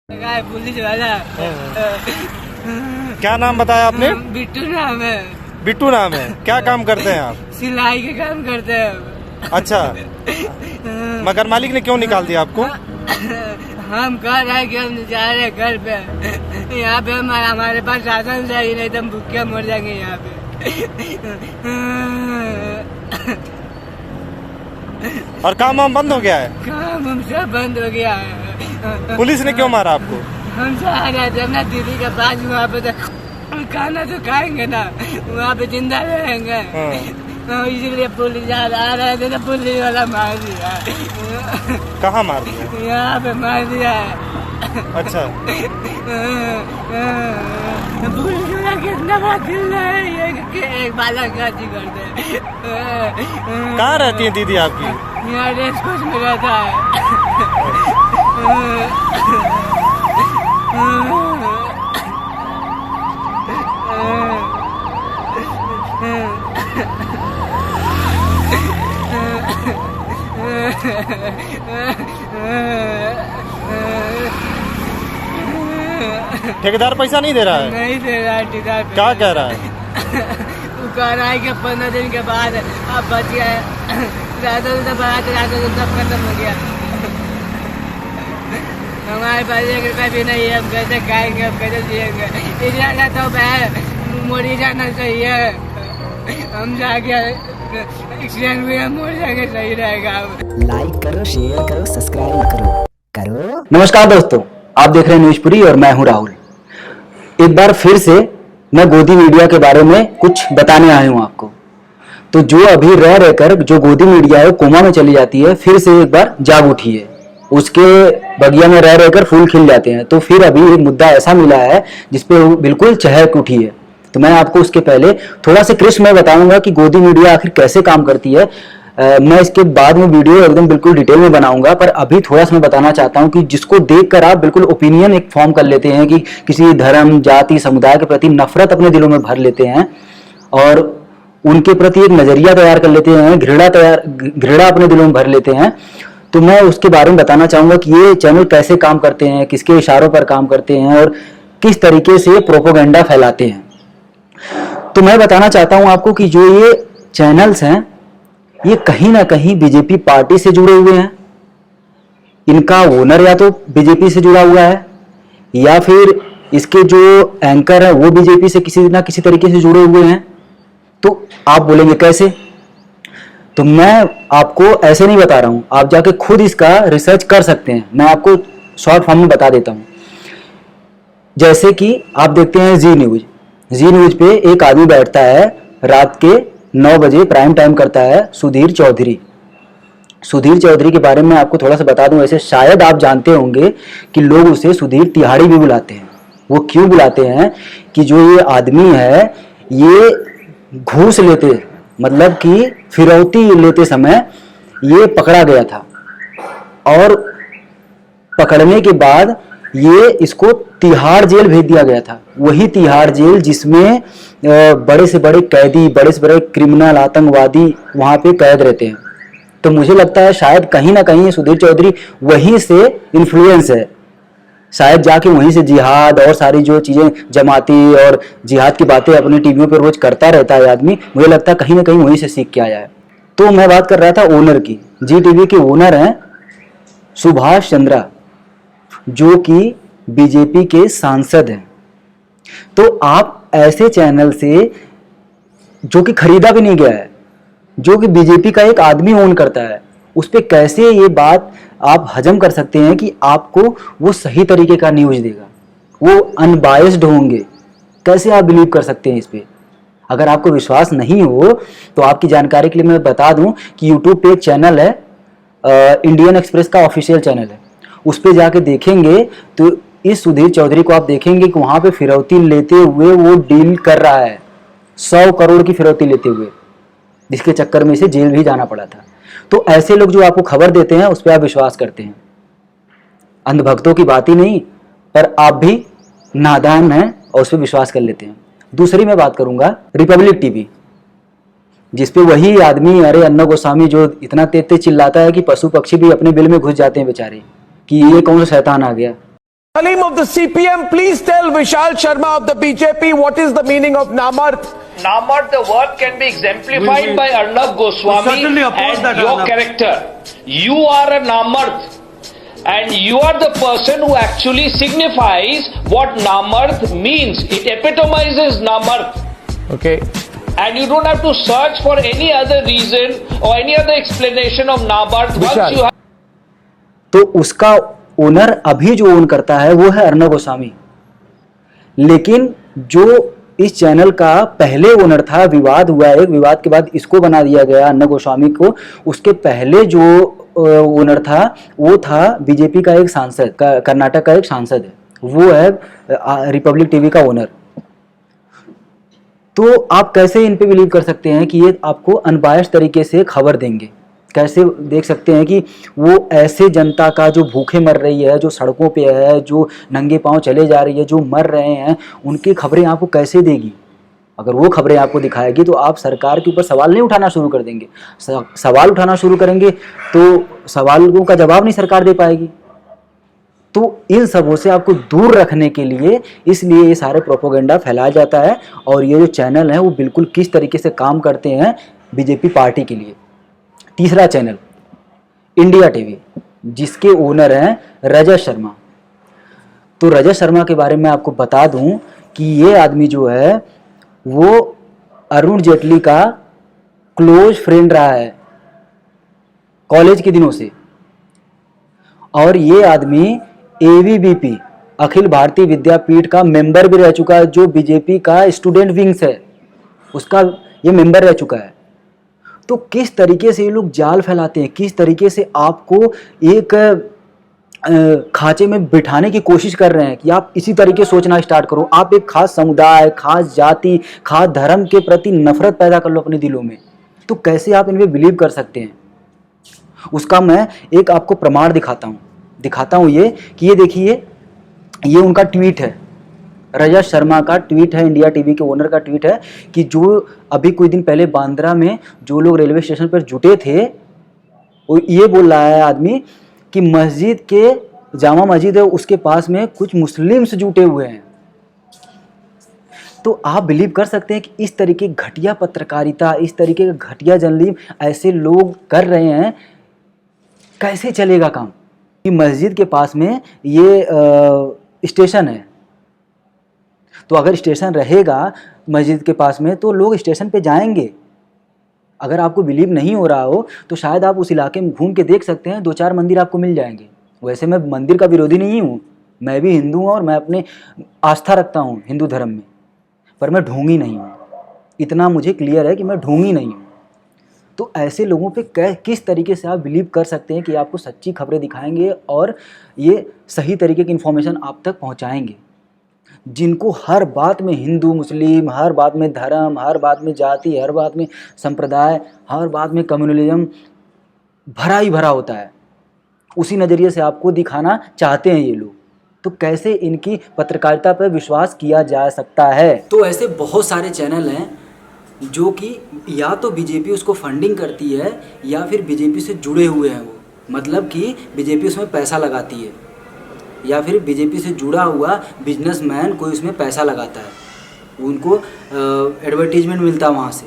Police वाला। क्या नाम बताया आपने? बिट्टू नाम है। बिट्टू नाम है। क्या काम करते हैं आप? सिलाई के काम करते हैं। अच्छा, मगर मालिक ने क्यों निकाल दिया आपको? हम कह रहे हैं कि हम जा रहे हैं घर पे। यहाँ पे हमारे पास राशन चाहिए, नहीं तो हम भूखे मर जाएंगे यहाँ पे। और काम वाम बंद हो गया है? काम हम सब बंद हो गया है। पुलिस ने क्यों मारा आपको? हम जा रहे थे अपना दीदी के पास, वहाँ पे खाना तो खाएंगे ना, वहाँ पे जिंदा रहेंगे। इसीलिए पुलिस आ रहे थे तो पुलिस वाला मार दिया। कहाँ मार दिया? यहाँ पे मार दिया है। अच्छा, पुलिस वाला कितना बड़ा दिल है ये कि एक बालक का जी करते। कहाँ रहती है दीदी आपकी? यहाँ रेस कोच में रहता है। ठेकेदार पैसा नहीं दे रहा है? नहीं दे रहा है ठेकेदार। क्या कह रहा है? वो कह रहा है कि 15 दिन के बाद अब बच गया है। राशन तो बढ़ा सब खत्म हो गया। हमारे पास 1 रुपया भी नहीं है, हम कैसे खाएंगे, हम कैसे जिएंगे? इतना तो मोड़ी जाना चाहिए। हम जाके एक्सीडेंट हुए हम मर जाएंगे, सही रहेगा। लाइक करो, शेयर करो, सब्सक्राइब करो। नमस्कार दोस्तों, आप देख रहे हैं न्यूज़पुरी और मैं हूं राहुल। एक बार फिर से मैं गोदी मीडिया के बारे में कुछ बताने आया हूं आपको। तो जो अभी रह रहकर जो गोदी मीडिया है कोमा में चली जाती है, फिर से एक बार जाग उठी है। उसके बगिया में रह रहकर फूल खिल जाते हैं। तो फिर अभी एक मुद्दा ऐसा मिला है जिसपे वो बिल्कुल चहक उठी है। तो मैं आपको उसके पहले थोड़ा सा क्रिस्प में बताऊंगा कि गोदी मीडिया आखिर कैसे काम करती है। मैं इसके बाद में वीडियो एकदम बिल्कुल डिटेल में बनाऊंगा, पर अभी थोड़ा सा मैं बताना चाहता हूं कि जिसको देखकर आप बिल्कुल ओपिनियन एक फॉर्म कर लेते हैं कि किसी धर्म, जाति, समुदाय के प्रति नफरत अपने दिलों में भर लेते हैं और उनके प्रति एक नजरिया तैयार कर लेते हैं, घृणा अपने दिलों में भर लेते हैं। तो मैं उसके बारे में बताना चाहूंगा कि ये चैनल कैसे काम करते हैं, किसके इशारों पर काम करते हैं और किस तरीके से प्रोपोगेंडा फैलाते हैं। तो मैं बताना चाहता हूं आपको कि जो ये चैनल्स हैं ये कहीं ना कहीं बीजेपी पार्टी से जुड़े हुए हैं। इनका ओनर या तो बीजेपी से जुड़ा हुआ है या फिर इसके जो एंकर है वो बीजेपी से किसी ना किसी तरीके से जुड़े हुए हैं। तो आप बोलेंगे कैसे? तो मैं आपको ऐसे नहीं बता रहा हूं, आप जाके खुद इसका रिसर्च कर सकते हैं। मैं आपको शॉर्ट फॉर्म में बता देता हूं। जैसे कि आप देखते हैं जी न्यूज पे एक आदमी बैठता है, रात के 9 बजे प्राइम टाइम करता है, सुधीर चौधरी के बारे में आपको थोड़ा सा बता दूं। ऐसे शायद आप जानते होंगे कि लोग उसे सुधीर तिहाड़ी भी बुलाते हैं। वो क्यों बुलाते हैं कि जो ये आदमी है ये घूस लेते, मतलब कि फिरौती लेते समय ये पकड़ा गया था और पकड़ने के बाद ये इसको तिहाड़ जेल भेज दिया गया था। वही तिहाड़ जेल जिसमें बड़े से बड़े कैदी, बड़े से बड़े क्रिमिनल, आतंकवादी वहां पे कैद रहते हैं। तो मुझे लगता है शायद कहीं ना कहीं सुधीर चौधरी वहीं से इन्फ्लुएंस है। शायद जाके वहीं से जिहाद और सारी जो चीजें जमाती और जिहाद की बातें अपने टीवियों पर रोज करता रहता है आदमी। मुझे लगता है कहीं ना कहीं वहीं से सीख के आया है। तो मैं बात कर रहा था ओनर की। जी टीवी के ओनर हैं सुभाष चंद्रा, जो कि बीजेपी के सांसद हैं। तो आप ऐसे चैनल से, जो कि खरीदा भी नहीं गया है, जो कि बीजेपी का एक आदमी ओन करता है, उस पे कैसे ये बात आप हजम कर सकते हैं कि आपको वो सही तरीके का न्यूज देगा, वो अनबायस्ड होंगे? कैसे आप बिलीव कर सकते हैं इस पे? अगर आपको विश्वास नहीं हो तो आपकी जानकारी के लिए मैं बता दूं कि यूट्यूब पे एक चैनल है, इंडियन एक्सप्रेस का ऑफिशियल चैनल है। उस पे जाके देखेंगे तो इस सुधीर चौधरी को आप देखेंगे कि वहां पे फिरौती लेते हुए वो डील कर रहा है, 100 करोड़ की फिरौती लेते हुए, जिसके चक्कर में इसे जेल भी जाना पड़ा था। तो ऐसे लोग जो आपको खबर देते हैं उस पर आप विश्वास करते हैं। अंधभक्तों की बात ही नहीं, पर आप भी नादान हैं और उस पर विश्वास कर लेते हैं। दूसरी मैं बात करूंगा रिपब्लिक टीवी, जिसपे वही आदमी, अरे अन्ना गोस्वामी, जो इतना तेज तेज चिल्लाता है कि पशु पक्षी भी अपने बिल में घुस जाते हैं बेचारे, कि ये कौन सा शैतान आ गया। Salim of the CPM, please tell Vishal Sharma of the BJP what is the meaning of Namarth. Namarth, the word can be exemplified by Arnab Goswami and your character. You are a Namarth, and you are the person who actually signifies what Namarth means. It epitomizes Namarth. Okay. And you don't have to search for any other reason or any other explanation of Namarth. Once you have तो उसका owner अभी जो own करता है वो है अर्नब गोस्वामी, लेकिन जो इस चैनल का पहले ओनर था, विवाद हुआ, एक विवाद के बाद इसको बना दिया गया अर्नब गोस्वामी को। उसके पहले जो ओनर था वो था बीजेपी का एक सांसद, कर्नाटक का एक सांसद है, वो है रिपब्लिक टीवी का ओनर। तो आप कैसे इन पे बिलीव कर सकते हैं कि ये आपको अनबायस्ड तरीके से खबर देंगे? कैसे देख सकते हैं कि वो ऐसे जनता का जो भूखे मर रही है, जो सड़कों पे है, जो नंगे पांव चले जा रही है, जो मर रहे हैं, उनकी खबरें आपको कैसे देगी? अगर वो खबरें आपको दिखाएगी तो आप सरकार के ऊपर सवाल नहीं उठाना शुरू कर देंगे। सवाल उठाना शुरू करेंगे तो सवालों का जवाब नहीं सरकार दे पाएगी। तो इन सबों से आपको दूर रखने के लिए इसलिए ये सारे प्रोपोगेंडा फैलाया जाता है। और ये जो चैनल है वो बिल्कुल किस तरीके से काम करते हैं बीजेपी पार्टी के लिए। तीसरा चैनल इंडिया टीवी, जिसके ओनर हैं रजत शर्मा। तो रजत शर्मा के बारे में आपको बता दूं कि ये आदमी जो है वो अरुण जेटली का क्लोज फ्रेंड रहा है कॉलेज के दिनों से। और ये आदमी एबीवीपी अखिल भारतीय विद्यापीठ का मेंबर भी रह चुका है, जो बीजेपी का स्टूडेंट विंग्स है उसका ये मेंबर रह चुका है। तो किस तरीके से ये लोग जाल फैलाते हैं, किस तरीके से आपको एक खांचे में बिठाने की कोशिश कर रहे हैं कि आप इसी तरीके सोचना स्टार्ट करो, आप एक खास समुदाय, खास जाति, खास धर्म के प्रति नफरत पैदा कर लो अपने दिलों में। तो कैसे आप इनमें बिलीव कर सकते हैं? उसका मैं एक आपको प्रमाण दिखाता हूँ ये कि ये देखिए, ये उनका ट्वीट है, रजत शर्मा का ट्वीट है, इंडिया टीवी के ओनर का ट्वीट है कि जो अभी कुछ दिन पहले बांद्रा में जो लोग रेलवे स्टेशन पर जुटे थे, वो ये बोल रहा है आदमी कि मस्जिद के जामा मस्जिद है उसके पास में कुछ मुस्लिम्स जुटे हुए हैं। तो आप बिलीव कर सकते हैं कि इस तरीके की घटिया पत्रकारिता, इस तरीके का घटिया जर्नलिज्म ऐसे लोग कर रहे हैं, कैसे चलेगा काम? कि मस्जिद के पास में ये स्टेशन है, तो अगर स्टेशन रहेगा मस्जिद के पास में तो लोग स्टेशन पे जाएंगे। अगर आपको बिलीव नहीं हो रहा हो तो शायद आप उस इलाके में घूम के देख सकते हैं, 2-4 मंदिर आपको मिल जाएंगे। वैसे मैं मंदिर का विरोधी नहीं हूँ, मैं भी हिंदू हूँ और मैं अपने आस्था रखता हूँ हिंदू धर्म में, पर मैं ढोंगी नहीं हूँ। इतना मुझे क्लियर है कि मैं ढोंगी नहीं हूँ। तो ऐसे लोगों पे किस तरीके से आप बिलीव कर सकते हैं कि आपको सच्ची खबरें दिखाएंगे और ये सही तरीके की इन्फॉर्मेशन आप तक पहुँचाएंगे, जिनको हर बात में हिंदू मुस्लिम, हर बात में धर्म, हर बात में जाति, हर बात में संप्रदाय, हर बात में कम्युनलिज्म भरा ही भरा होता है। उसी नज़रिए से आपको दिखाना चाहते हैं ये लोग। तो कैसे इनकी पत्रकारिता पर विश्वास किया जा सकता है? तो ऐसे बहुत सारे चैनल हैं जो कि या तो बीजेपी उसको फंडिंग करती है या फिर बीजेपी से जुड़े हुए हैं वो, मतलब कि बीजेपी उसमें पैसा लगाती है या फिर बीजेपी से जुड़ा हुआ बिजनेसमैन कोई उसमें पैसा लगाता है, उनको एडवर्टीजमेंट मिलता है वहाँ से।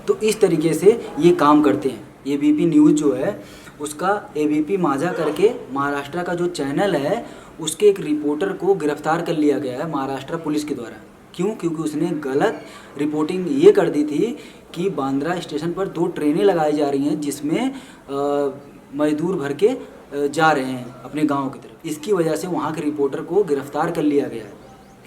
तो इस तरीके से ये काम करते हैं। एबीपी न्यूज़ जो है उसका एबीपी माझा करके महाराष्ट्र का जो चैनल है उसके एक रिपोर्टर को गिरफ्तार कर लिया गया है महाराष्ट्र पुलिस के द्वारा। क्यों? क्योंकि उसने गलत रिपोर्टिंग ये कर दी थी कि बांद्रा स्टेशन पर 2 ट्रेनें लगाई जा रही हैं जिसमें मजदूर भर के जा रहे हैं अपने गांव की तरफ। इसकी वजह से वहाँ के रिपोर्टर को गिरफ्तार कर लिया गया है।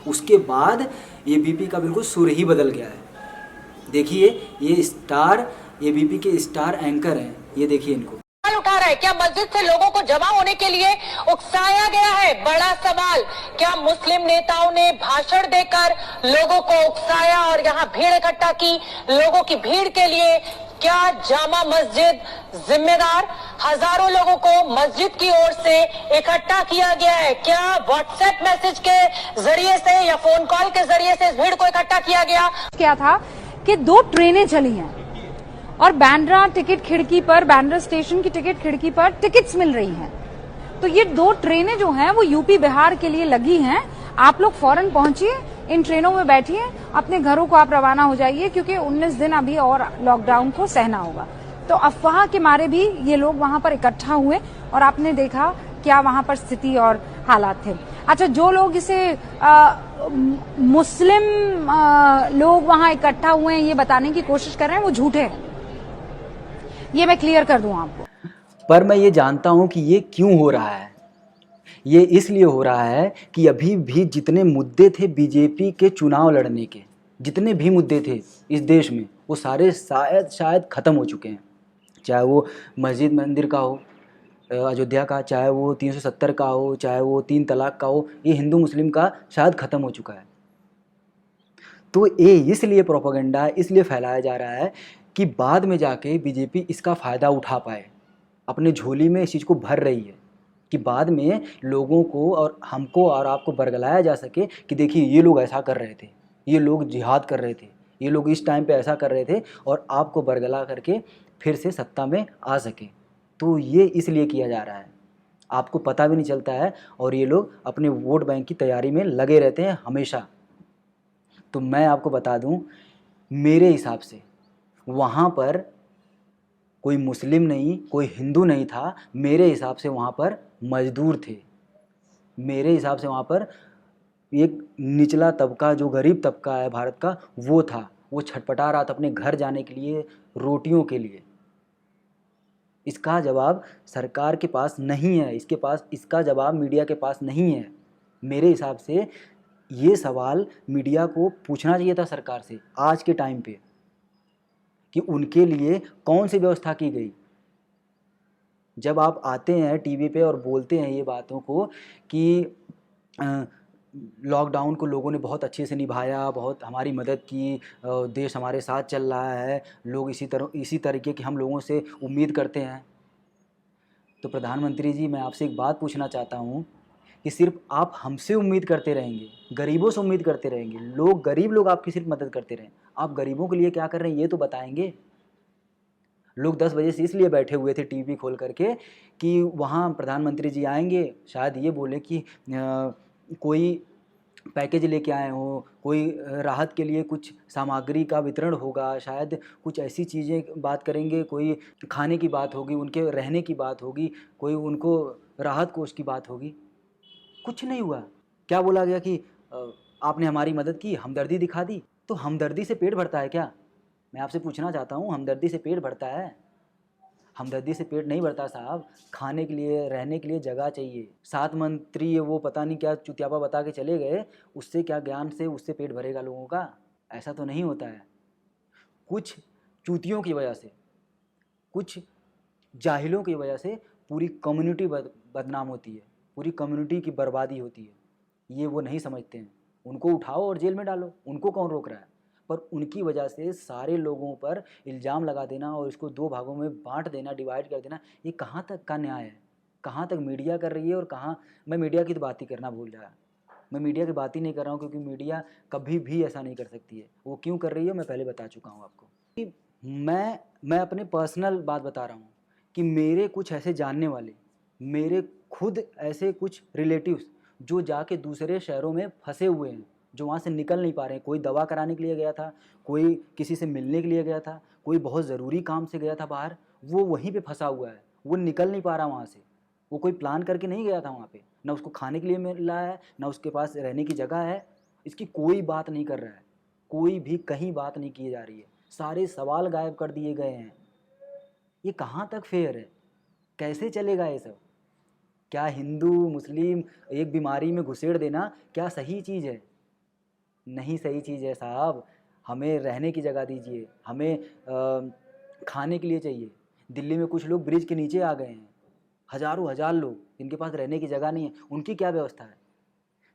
उसके बाद एबीपी का बिल्कुल सुर ही बदल गया है। देखिए ये स्टार एबीपी के स्टार एंकर हैं, ये देखिए इनको। उठा रहा है, क्या मस्जिद से लोगों को जमा होने के लिए उकसाया गया है? बड़ा सवाल। क्या मुस्लिम नेताओं ने भाषण देकर लोगों को उकसाया और यहाँ भीड़ इकट्ठा की? लोगों की भीड़ के लिए क्या जामा मस्जिद जिम्मेदार? हजारों लोगों को मस्जिद की ओर से इकट्ठा किया गया है। क्या व्हाट्सएप मैसेज के जरिए से या फोन कॉल के जरिए से इस भीड़ को इकट्ठा किया गया? क्या था कि 2 ट्रेनें चली हैं और बांद्रा टिकट खिड़की पर, बांद्रा स्टेशन की टिकट खिड़की पर टिकट्स मिल रही हैं। तो ये 2 ट्रेनें जो हैं वो यूपी बिहार के लिए लगी हैं। आप लोग फौरन पहुंचिए, इन ट्रेनों में बैठिए, अपने घरों को आप रवाना हो जाइए, क्योंकि 19 दिन अभी और लॉकडाउन को सहना होगा। तो अफवाह के मारे भी ये लोग वहां पर इकट्ठा हुए और आपने देखा क्या वहां पर स्थिति और हालात थे। अच्छा, जो लोग इसे मुस्लिम लोग वहां इकट्ठा हुए हैं ये बताने की कोशिश कर रहे हैं, वो झूठे हैं। ये मैं क्लियर कर दूं आपको। पर मैं ये जानता हूं कि ये क्यों हो रहा है। ये इसलिए हो रहा है कि अभी भी जितने मुद्दे थे बीजेपी के चुनाव लड़ने के, जितने भी मुद्दे थे इस देश में, वो सारे शायद ख़त्म हो चुके हैं। चाहे वो मस्जिद मंदिर का हो अयोध्या का, चाहे वो 370 का हो, चाहे वो 3 तलाक का हो, ये हिंदू मुस्लिम का शायद ख़त्म हो चुका है। तो ये इसलिए प्रोपेगेंडा इसलिए फैलाया जा रहा है कि बाद में जाके बीजेपी इसका फ़ायदा उठा पाए, अपने झोली में इस चीज़ को भर रही है कि बाद में लोगों को और हमको और आपको बरगलाया जा सके कि देखिए ये लोग ऐसा कर रहे थे, ये लोग जिहाद कर रहे थे, ये लोग इस टाइम पे ऐसा कर रहे थे, और आपको बरगला करके फिर से सत्ता में आ सके। तो ये इसलिए किया जा रहा है, आपको पता भी नहीं चलता है, और ये लोग अपने वोट बैंक की तैयारी में लगे रहते हैं हमेशा। तो मैं आपको बता दूं, मेरे हिसाब से वहाँ पर कोई मुस्लिम नहीं, कोई हिंदू नहीं था, मेरे हिसाब से वहाँ पर मजदूर थे। मेरे हिसाब से वहाँ पर एक निचला तबका, जो गरीब तबका है भारत का, वो था। वो छटपटा रहा था अपने घर जाने के लिए, रोटियों के लिए। इसका जवाब सरकार के पास नहीं है, इसका जवाब मीडिया के पास नहीं है। मेरे हिसाब से ये सवाल मीडिया को पूछना चाहिए था सरकार से आज के टाइम पे, कि उनके लिए कौन सी व्यवस्था की गई। जब आप आते हैं टीवी पे और बोलते हैं ये बातों को कि लॉकडाउन को लोगों ने बहुत अच्छे से निभाया, बहुत हमारी मदद की, देश हमारे साथ चल रहा है, लोग इसी तरीके की हम लोगों से उम्मीद करते हैं, तो प्रधानमंत्री जी मैं आपसे एक बात पूछना चाहता हूँ कि सिर्फ आप हमसे उम्मीद करते रहेंगे, गरीबों से उम्मीद करते रहेंगे, गरीब लोग आपकी सिर्फ मदद करते रहें, आप गरीबों के लिए क्या कर रहे हैं ये तो बताएंगे। लोग 10 बजे से इसलिए बैठे हुए थे टीवी खोल करके कि वहाँ प्रधानमंत्री जी आएंगे, शायद ये बोले कि कोई पैकेज लेके आए हो, कोई राहत के लिए कुछ सामग्री का वितरण होगा, शायद कुछ ऐसी चीज़ें बात करेंगे, कोई खाने की बात होगी, उनके रहने की बात होगी, कोई उनको राहत कोष की बात होगी। कुछ नहीं हुआ। क्या बोला गया कि आपने हमारी मदद की, हमदर्दी दिखा दी। तो हमदर्दी से पेट भरता है क्या? मैं आपसे पूछना चाहता हूँ, हमदर्दी से पेट भरता है? हमदर्दी से पेट नहीं भरता साहब। खाने के लिए, रहने के लिए जगह चाहिए। 7 मंत्री वो पता नहीं क्या चुतियापा बता के चले गए, उससे क्या ज्ञान से उससे पेट भरेगा लोगों का? ऐसा तो नहीं होता है। कुछ चूतियों की वजह से, कुछ जाहिलों की वजह से पूरी कम्युनिटी बदनाम होती है, पूरी कम्युनिटी की बर्बादी होती है। ये वो नहीं समझते हैं। उनको उठाओ और जेल में डालो, उनको कौन रोक रहा है? पर उनकी वजह से सारे लोगों पर इल्ज़ाम लगा देना और इसको 2 भागों में बांट देना, डिवाइड कर देना, ये कहाँ तक का न्याय है? कहाँ तक मीडिया कर रही है और कहाँ? मैं मीडिया की तो बात ही करना भूल रहा। मैं मीडिया की बात ही नहीं कर रहा हूँ, क्योंकि मीडिया कभी भी ऐसा नहीं कर सकती है। वो क्यों कर रही है मैं पहले बता चुका हूँ आपको। कि मैं अपने पर्सनल बात बता रहा हूँ कि मेरे कुछ ऐसे जानने वाले, मेरे खुद ऐसे कुछ रिलेटिव्स जो जाके दूसरे शहरों में फंसे हुए हैं, जो वहाँ से निकल नहीं पा रहे हैं। कोई दवा कराने के लिए गया था, कोई किसी से मिलने के लिए गया था, कोई बहुत ज़रूरी काम से गया था बाहर, वो वहीं पे फंसा हुआ है, वो निकल नहीं पा रहा वहाँ से। वो कोई प्लान करके नहीं गया था वहाँ पे, ना उसको खाने के लिए मिला है, ना उसके पास रहने की जगह है। इसकी कोई बात नहीं कर रहा है, कोई भी कहीं बात नहीं की जा रही है। सारे सवाल गायब कर दिए गए हैं। ये कहाँ तक फेयर है? कैसे चलेगा ये सब? क्या हिंदू मुस्लिम एक बीमारी में घुसेड़ देना क्या सही चीज़ है? नहीं सही चीज़ है साहब। हमें रहने की जगह दीजिए, हमें खाने के लिए चाहिए। दिल्ली में कुछ लोग ब्रिज के नीचे आ गए हैं, हज़ारों हज़ार लोग जिनके पास रहने की जगह नहीं है, उनकी क्या व्यवस्था है?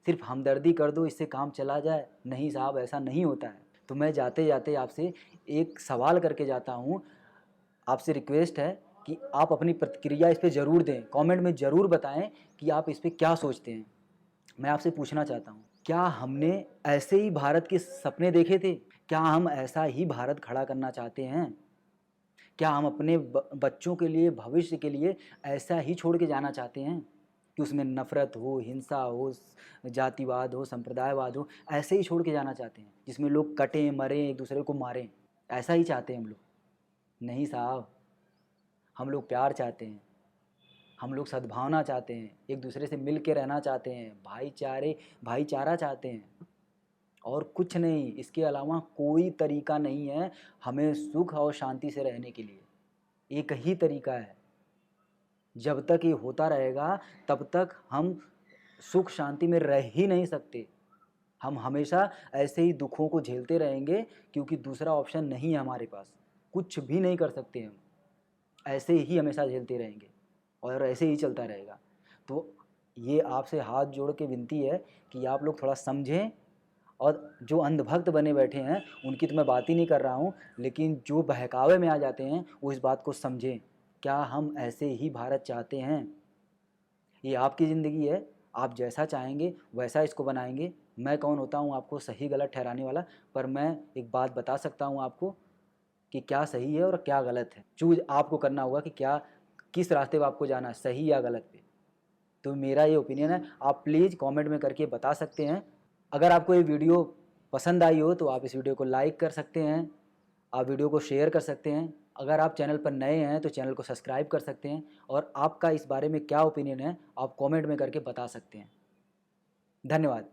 सिर्फ हमदर्दी कर दो, इससे काम चला जाए? नहीं साहब, ऐसा नहीं होता है। तो मैं जाते जाते आपसे एक सवाल करके जाता हूँ, आपसे रिक्वेस्ट है कि आप अपनी प्रतिक्रिया इस पर ज़रूर दें, कमेंट में ज़रूर बताएं कि आप इस पर क्या सोचते हैं। मैं आपसे पूछना चाहता हूँ, क्या हमने ऐसे ही भारत के सपने देखे थे? क्या हम ऐसा ही भारत खड़ा करना चाहते हैं? क्या हम अपने बच्चों के लिए, भविष्य के लिए ऐसा ही छोड़ के जाना चाहते हैं? कि उसमें नफ़रत हो, हिंसा हो, जातिवाद हो, संप्रदायवाद हो, ऐसे ही छोड़ के जाना चाहते हैं, जिसमें लोग कटें, मरें, एक दूसरे को मारें, ऐसा ही चाहते हैं हम लोग। नहीं साहब, हम लोग प्यार चाहते हैं, हम लोग सद्भावना चाहते हैं, एक दूसरे से मिल के रहना चाहते हैं, भाईचारा चाहते हैं, और कुछ नहीं। इसके अलावा कोई तरीका नहीं है हमें सुख और शांति से रहने के लिए। एक ही तरीका है। जब तक ये होता रहेगा तब तक हम सुख शांति में रह ही नहीं सकते। हम हमेशा ऐसे ही दुखों को झेलते रहेंगे, क्योंकि दूसरा ऑप्शन नहीं है हमारे पास। कुछ भी नहीं कर सकते हम, ऐसे ही हमेशा झेलते रहेंगे और ऐसे ही चलता रहेगा। तो ये आपसे हाथ जोड़ के विनती है कि आप लोग थोड़ा समझें, और जो अंधभक्त बने बैठे हैं उनकी तो मैं बात ही नहीं कर रहा हूँ, लेकिन जो बहकावे में आ जाते हैं वो इस बात को समझें। क्या हम ऐसे ही भारत चाहते हैं? ये आपकी ज़िंदगी है, आप जैसा चाहेंगे वैसा इसको बनाएंगे। मैं कौन होता हूँ आपको सही गलत ठहराने वाला? पर मैं एक बात बता सकता हूँ आपको कि क्या सही है और क्या गलत है। चूज आपको करना होगा कि किस रास्ते पर आपको जाना है, सही या गलत पे। तो मेरा ये ओपिनियन है, आप प्लीज़ कमेंट में करके बता सकते हैं। अगर आपको ये वीडियो पसंद आई हो तो आप इस वीडियो को लाइक कर सकते हैं, आप वीडियो को शेयर कर सकते हैं। अगर आप चैनल पर नए हैं तो चैनल को सब्सक्राइब कर सकते हैं, और आपका इस बारे में क्या ओपिनियन है आप कमेंट में करके बता सकते हैं। धन्यवाद।